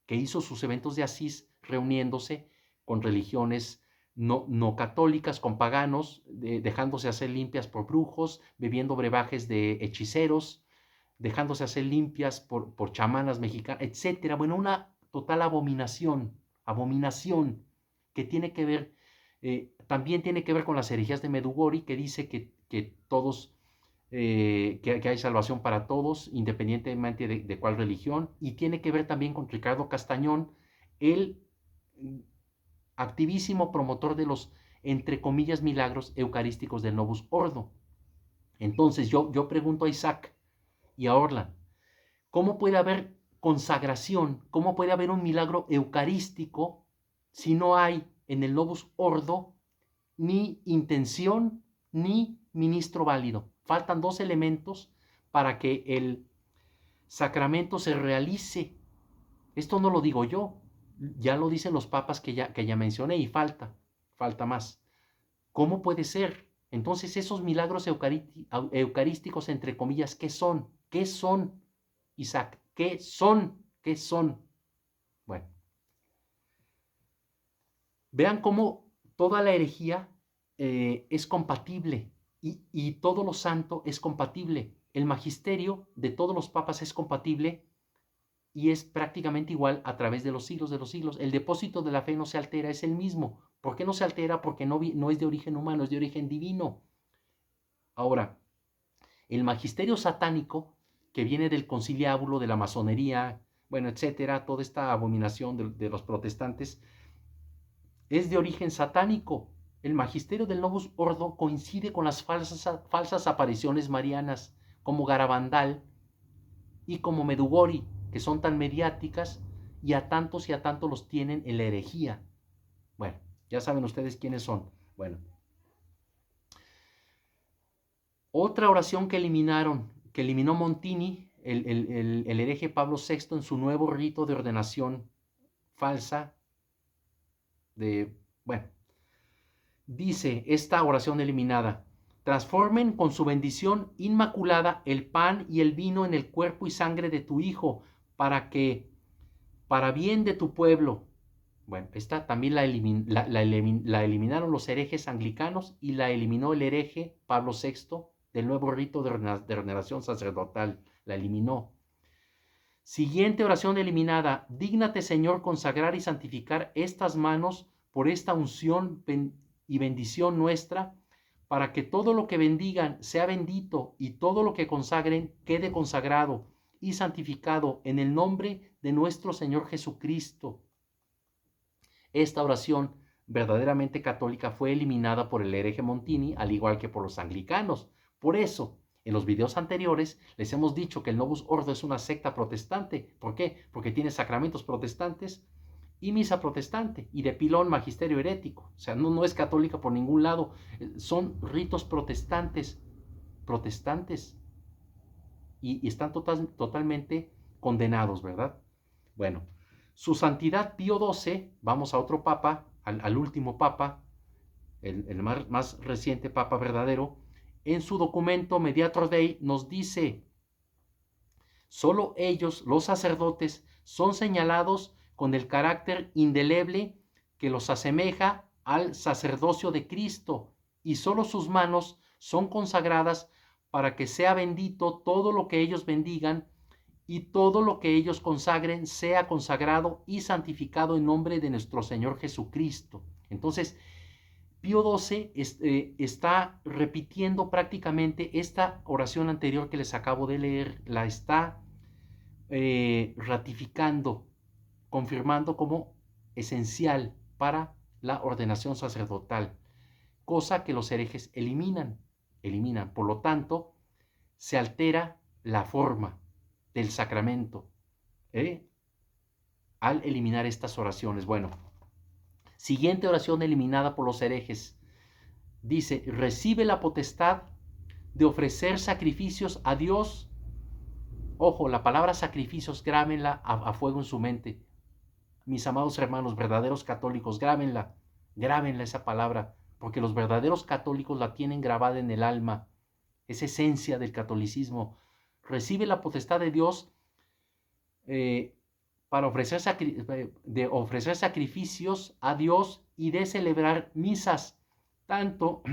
que hizo sus eventos de Asís reuniéndose con religiones no católicas, con paganos, dejándose hacer limpias por brujos, bebiendo brebajes de hechiceros, dejándose hacer limpias por chamanas mexicanas, etc. Bueno, una total abominación que tiene que ver, también tiene que ver con las herejías de Medjugorje, que dice que todos, que hay salvación para todos, independientemente de cuál religión, y tiene que ver también con Ricardo Castañón, el activísimo promotor de los, entre comillas, milagros eucarísticos del Novus Ordo. Entonces yo pregunto a Isaac y a Orland, ¿cómo puede haber consagración? ¿Cómo puede haber un milagro eucarístico si no hay en el Novus Ordo ni intención ni ministro válido? Faltan dos elementos para que el sacramento se realice. Esto no lo digo yo, ya lo dicen los papas que ya mencioné, y falta más. ¿Cómo puede ser? Entonces, esos milagros eucarísticos, entre comillas, ¿qué son? ¿Qué son, Isaac? ¿Qué son? Bueno, vean cómo toda la herejía es compatible y todo lo santo es compatible. El magisterio de todos los papas es compatible y es prácticamente igual a través de los siglos de los siglos. El depósito de la fe no se altera, es el mismo. ¿Por qué no se altera? Porque no es de origen humano, es de origen divino. Ahora, el magisterio satánico, que viene del conciliábulo, de la masonería, bueno, etcétera, toda esta abominación de los protestantes, es de origen satánico. El magisterio del Novus Ordo coincide con las falsas apariciones marianas, como Garabandal y como Medjugorje, que son tan mediáticas y a tantos los tienen en la herejía. Bueno, ya saben ustedes quiénes son. Bueno, otra oración que eliminó Montini, el hereje Pablo VI, en su nuevo rito de ordenación falsa, bueno, dice esta oración eliminada: transformen con su bendición inmaculada el pan y el vino en el cuerpo y sangre de tu Hijo, para bien de tu pueblo. Bueno, esta también la eliminaron los herejes anglicanos y la eliminó el hereje Pablo VI del nuevo rito de regeneración sacerdotal. La eliminó. Siguiente oración eliminada. Dígnate, Señor, consagrar y santificar estas manos por esta unción y bendición nuestra, para que todo lo que bendigan sea bendito y todo lo que consagren quede consagrado y santificado en el nombre de nuestro Señor Jesucristo. Esta oración verdaderamente católica fue eliminada por el hereje Montini, al igual que por los anglicanos. Por eso, en los videos anteriores les hemos dicho que el Novus Ordo es una secta protestante. ¿Por qué? Porque tiene sacramentos protestantes y misa protestante, y de pilón magisterio herético. O sea, no es católica por ningún lado. Son ritos protestantes, y están totalmente condenados, ¿verdad? Bueno, su santidad Pío XII, vamos a otro papa, al último papa, el más reciente papa verdadero, en su documento Mediator Dei nos dice: solo ellos, los sacerdotes, son señalados con el carácter indeleble que los asemeja al sacerdocio de Cristo, y solo sus manos son consagradas para que sea bendito todo lo que ellos bendigan, y todo lo que ellos consagren sea consagrado y santificado en nombre de nuestro Señor Jesucristo. Entonces, Pío XII está repitiendo prácticamente esta oración anterior que les acabo de leer, la está ratificando, confirmando como esencial para la ordenación sacerdotal, cosa que los herejes eliminan. Por lo tanto, se altera la forma del sacramento al eliminar estas oraciones. Bueno, siguiente oración eliminada por los herejes. Dice: recibe la potestad de ofrecer sacrificios a Dios. Ojo, la palabra sacrificios, grábenla a fuego en su mente. Mis amados hermanos, verdaderos católicos, grábenla esa palabra, porque los verdaderos católicos la tienen grabada en el alma. Es esencia del catolicismo. Recibe la potestad de Dios para ofrecer sacrificios a Dios y de celebrar misas, tanto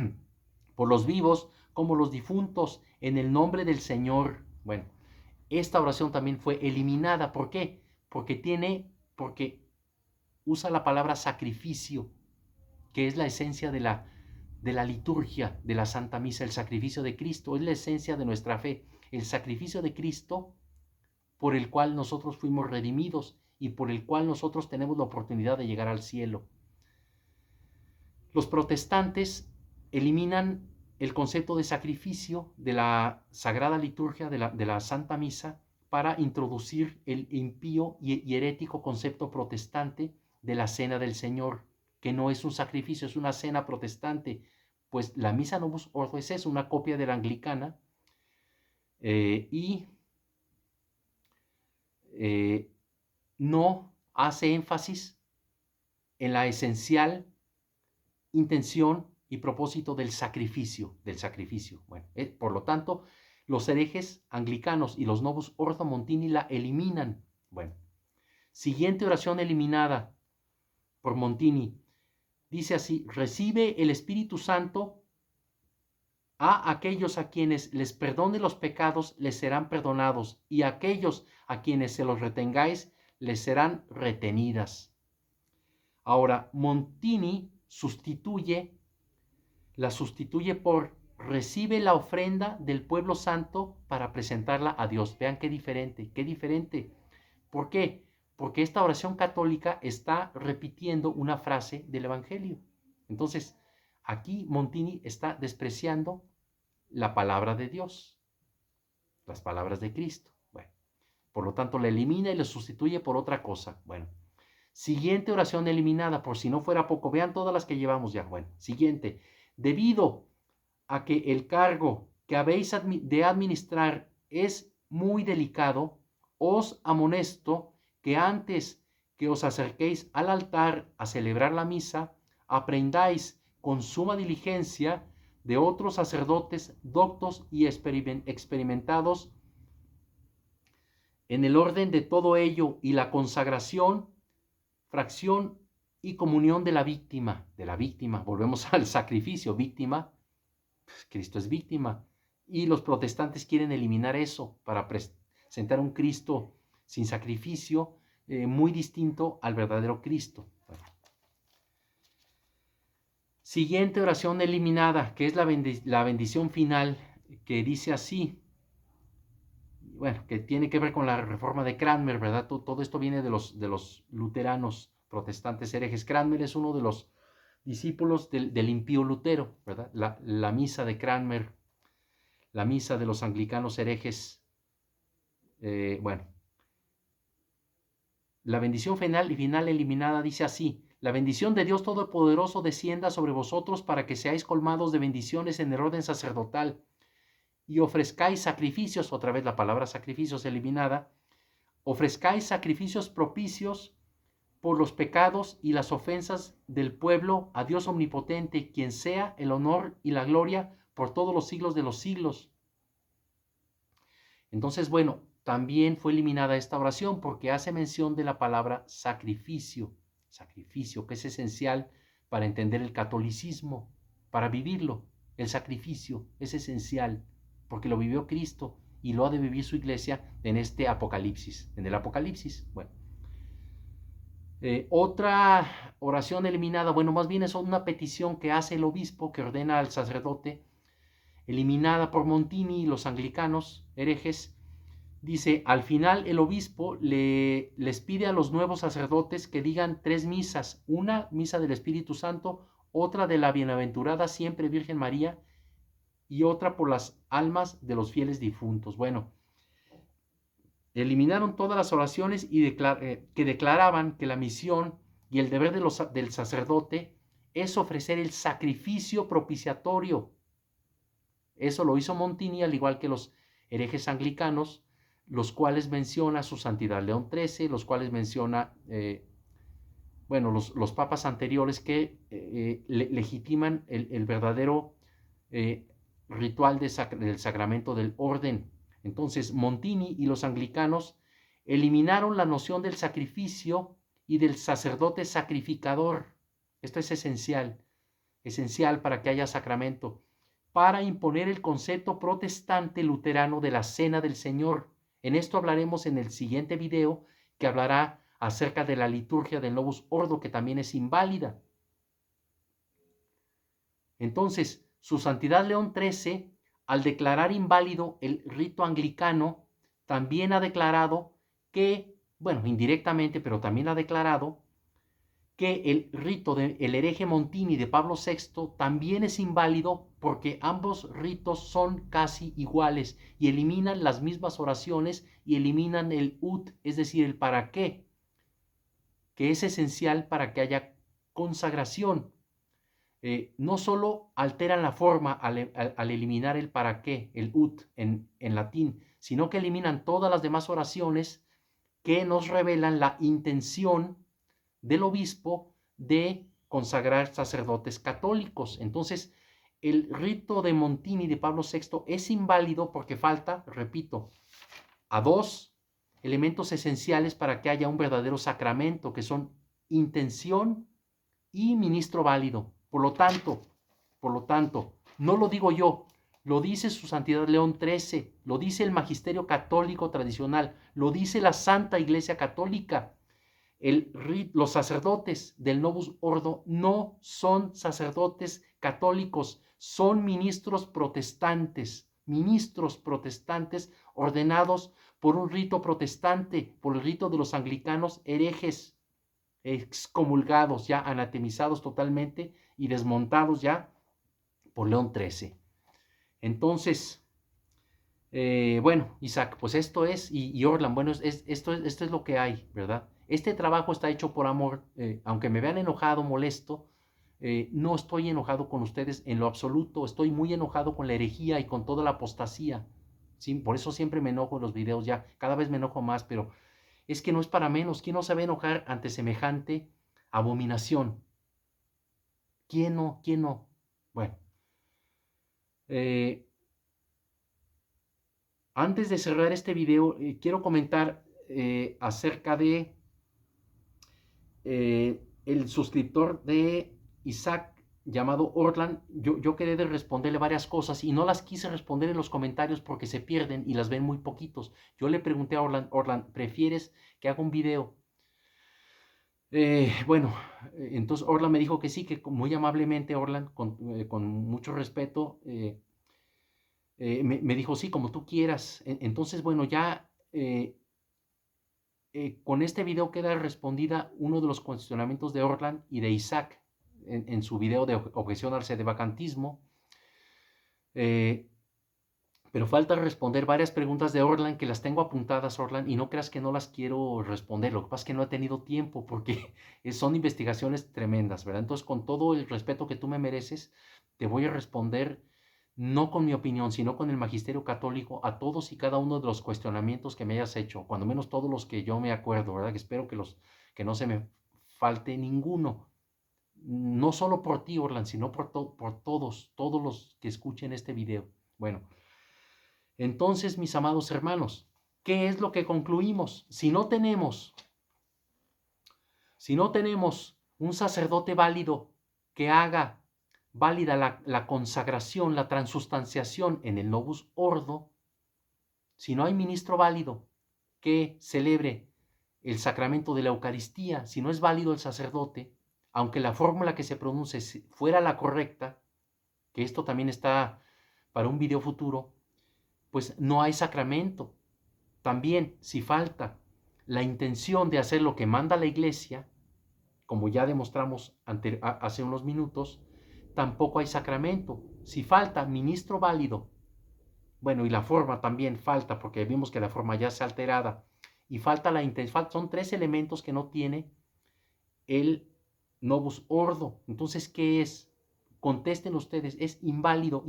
por los vivos como los difuntos, en el nombre del Señor. Bueno, esta oración también fue eliminada. ¿Por qué? Porque usa la palabra sacrificio, que es la esencia de la liturgia de la Santa Misa. El sacrificio de Cristo es la esencia de nuestra fe. El sacrificio de Cristo por el cual nosotros fuimos redimidos y por el cual nosotros tenemos la oportunidad de llegar al cielo. Los protestantes eliminan el concepto de sacrificio de la Sagrada Liturgia de la Santa Misa para introducir el impío y herético concepto protestante de la Cena del Señor, que no es un sacrificio, es una cena protestante. Pues la Misa Novus Ordo es eso, una copia de la anglicana, y no hace énfasis en la esencial intención y propósito del sacrificio. Bueno, por lo tanto, los herejes anglicanos y los Novus Ordo Montini la eliminan. Bueno, siguiente oración eliminada por Montini. Dice así: recibe el Espíritu Santo a aquellos a quienes les perdone los pecados, les serán perdonados, y a aquellos a quienes se los retengáis, les serán retenidas. Ahora, Montini la sustituye por: recibe la ofrenda del pueblo santo para presentarla a Dios. Vean qué diferente. ¿Por qué? Porque esta oración católica está repitiendo una frase del Evangelio. Entonces, aquí Montini está despreciando la palabra de Dios, las palabras de Cristo. Bueno, por lo tanto, la elimina y la sustituye por otra cosa. Bueno, siguiente oración eliminada, por si no fuera poco. Vean todas las que llevamos ya. Bueno, siguiente. Debido a que el cargo que habéis de administrar es muy delicado, os amonesto que antes que os acerquéis al altar a celebrar la misa, aprendáis con suma diligencia de otros sacerdotes doctos y experimentados en el orden de todo ello y la consagración, fracción y comunión de la víctima. Volvemos al sacrificio, víctima, Cristo es víctima. Y los protestantes quieren eliminar eso para presentar un Cristo sin sacrificio, muy distinto al verdadero Cristo. Siguiente oración eliminada, que es la bendición final, que dice así, bueno, que tiene que ver con la reforma de Cranmer, ¿verdad? Todo esto viene de los luteranos protestantes herejes. Cranmer es uno de los discípulos del impío Lutero, ¿verdad? La misa de Cranmer, la misa de los anglicanos herejes, bueno. La bendición final eliminada dice así: la bendición de Dios Todopoderoso descienda sobre vosotros para que seáis colmados de bendiciones en el orden sacerdotal y ofrezcáis sacrificios, otra vez la palabra sacrificios eliminada, ofrezcáis sacrificios propicios por los pecados y las ofensas del pueblo a Dios omnipotente, quien sea el honor y la gloria por todos los siglos de los siglos. Entonces, bueno, también fue eliminada esta oración porque hace mención de la palabra sacrificio, que es esencial para entender el catolicismo, para vivirlo. El sacrificio es esencial porque lo vivió Cristo y lo ha de vivir su iglesia en este Apocalipsis, en el Apocalipsis. Bueno, otra oración eliminada, bueno, más bien es una petición que hace el obispo, que ordena al sacerdote, eliminada por Montini y los anglicanos herejes. Dice, al final el obispo les pide a los nuevos sacerdotes que digan 3 misas, una misa del Espíritu Santo, otra de la bienaventurada siempre Virgen María y otra por las almas de los fieles difuntos. Bueno, eliminaron todas las oraciones y que declaraban que la misión y el deber del sacerdote es ofrecer el sacrificio propiciatorio. Eso lo hizo Montini, al igual que los herejes anglicanos, los cuales menciona su santidad León XIII, los cuales menciona, bueno, los papas anteriores que legitiman el verdadero ritual del sacramento del orden. Entonces, Montini y los anglicanos eliminaron la noción del sacrificio y del sacerdote sacrificador. Esto es esencial para que haya sacramento, para imponer el concepto protestante luterano de la Cena del Señor. En esto hablaremos en el siguiente video, que hablará acerca de la liturgia del Novus Ordo, que también es inválida. Entonces, su santidad León XIII, al declarar inválido el rito anglicano, también ha declarado que, bueno, indirectamente, pero también ha declarado que el rito del hereje Montini de Pablo VI también es inválido porque ambos ritos son casi iguales y eliminan las mismas oraciones y eliminan el ut, es decir, el para qué, que es esencial para que haya consagración. No solo alteran la forma al eliminar el para qué, el ut en latín, sino que eliminan todas las demás oraciones que nos revelan la intención del obispo de consagrar sacerdotes católicos. Entonces, el rito de Montini de Pablo VI es inválido porque falta, repito, a 2 elementos esenciales para que haya un verdadero sacramento, que son intención y ministro válido. Por lo tanto, no lo digo yo, lo dice su santidad León XIII, lo dice el magisterio católico tradicional, lo dice la Santa Iglesia Católica. Los sacerdotes del Novus Ordo no son sacerdotes católicos, son ministros protestantes ordenados por un rito protestante, por el rito de los anglicanos herejes, excomulgados, ya anatemizados totalmente y desmontados ya por León XIII. Entonces, bueno, Isaac, pues esto es, y Orlan, bueno, esto es lo que hay, ¿verdad? Este trabajo está hecho por amor, aunque me vean enojado, molesto, no estoy enojado con ustedes en lo absoluto, estoy muy enojado con la herejía y con toda la apostasía, ¿sí? Por eso siempre me enojo en los videos, ya cada vez me enojo más, pero es que no es para menos. ¿Quién no se va a enojar ante semejante abominación? ¿Quién no? ¿Quién no? Bueno, Antes de cerrar este video, quiero comentar acerca de el suscriptor de Isaac llamado Orlan. Yo quedé de responderle varias cosas y no las quise responder en los comentarios porque se pierden y las ven muy poquitos. Yo le pregunté a Orlan, ¿prefieres que haga un video? Bueno, entonces Orlan me dijo que sí, que muy amablemente Orlan, con mucho respeto, me dijo sí, como tú quieras. Entonces, bueno, ya con este video queda respondida uno de los cuestionamientos de Orlan y de Isaac en su video de objeción al sedevacantismo. Pero falta responder varias preguntas de Orlan que las tengo apuntadas, Orlan, y no creas que no las quiero responder. Lo que pasa es que no he tenido tiempo porque son investigaciones tremendas, ¿verdad? Entonces, con todo el respeto que tú me mereces, te voy a responder no con mi opinión, sino con el magisterio católico a todos y cada uno de los cuestionamientos que me hayas hecho, cuando menos todos los que yo me acuerdo, ¿verdad? Que espero que no se me falte ninguno. No solo por ti, Orlan, sino por todos los que escuchen este video. Bueno, entonces, mis amados hermanos, ¿qué es lo que concluimos? Si no tenemos un sacerdote válido que haga válida la consagración, la transustanciación en el Novus Ordo, si no hay ministro válido que celebre el sacramento de la Eucaristía, si no es válido el sacerdote, aunque la fórmula que se pronuncie fuera la correcta, que esto también está para un video futuro, pues no hay sacramento. También, si falta la intención de hacer lo que manda la Iglesia, como ya demostramos hace unos minutos, tampoco hay sacramento. Si falta ministro válido, bueno, y la forma también falta, porque vimos que la forma ya está alterada, y falta la intención, son 3 elementos que no tiene el Novus Ordo. Entonces, ¿qué es? Contesten ustedes, es inválido,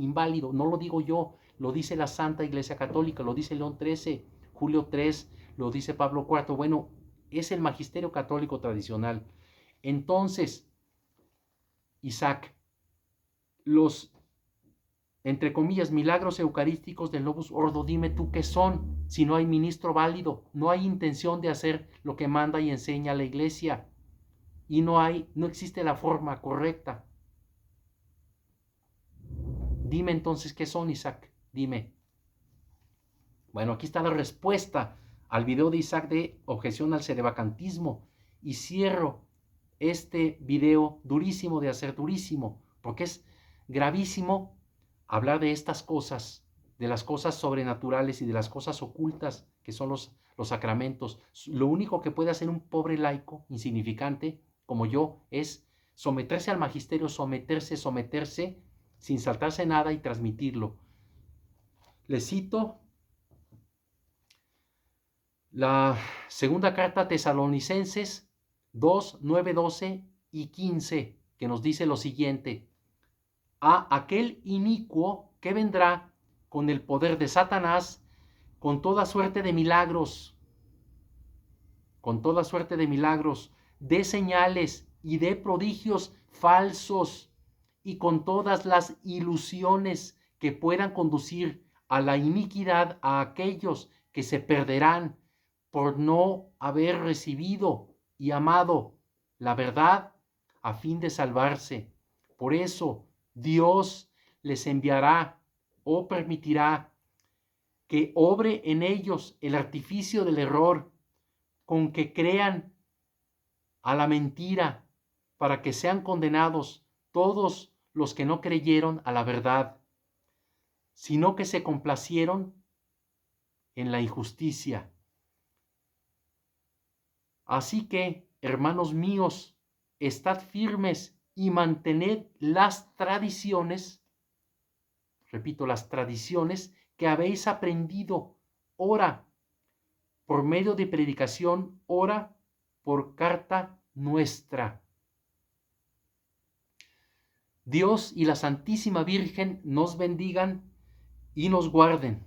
no lo digo yo, lo dice la Santa Iglesia Católica, lo dice León XIII, Julio III, lo dice Pablo IV, bueno, es el magisterio católico tradicional. Entonces, Isaac, los, entre comillas, milagros eucarísticos del Novus Ordo, dime tú qué son, si no hay ministro válido, no hay intención de hacer lo que manda y enseña la Iglesia, y no existe la forma correcta. Dime entonces qué son, Isaac, dime. Bueno, aquí está la respuesta al video de Isaac de objeción al sedevacantismo. Y cierro este video durísimo de hacer, durísimo, porque es gravísimo hablar de estas cosas, de las cosas sobrenaturales y de las cosas ocultas que son los sacramentos. Lo único que puede hacer un pobre laico insignificante como yo es someterse al magisterio, someterse sin saltarse nada y transmitirlo. Les cito la segunda carta a Tesalonicenses 2, 9, 12 y 15, que nos dice lo siguiente: a aquel inicuo que vendrá con el poder de Satanás, con toda suerte de milagros, de señales y de prodigios falsos, y con todas las ilusiones que puedan conducir a la iniquidad a aquellos que se perderán por no haber recibido y amado la verdad a fin de salvarse. Por eso Dios les enviará o permitirá que obre en ellos el artificio del error, con que crean a la mentira, para que sean condenados todos los que no creyeron a la verdad, sino que se complacieron en la injusticia. Así que, hermanos míos, estad firmes y mantened las tradiciones, repito, las tradiciones que habéis aprendido, ora por medio de predicación, ora por carta nuestra. Dios y la Santísima Virgen nos bendigan y nos guarden.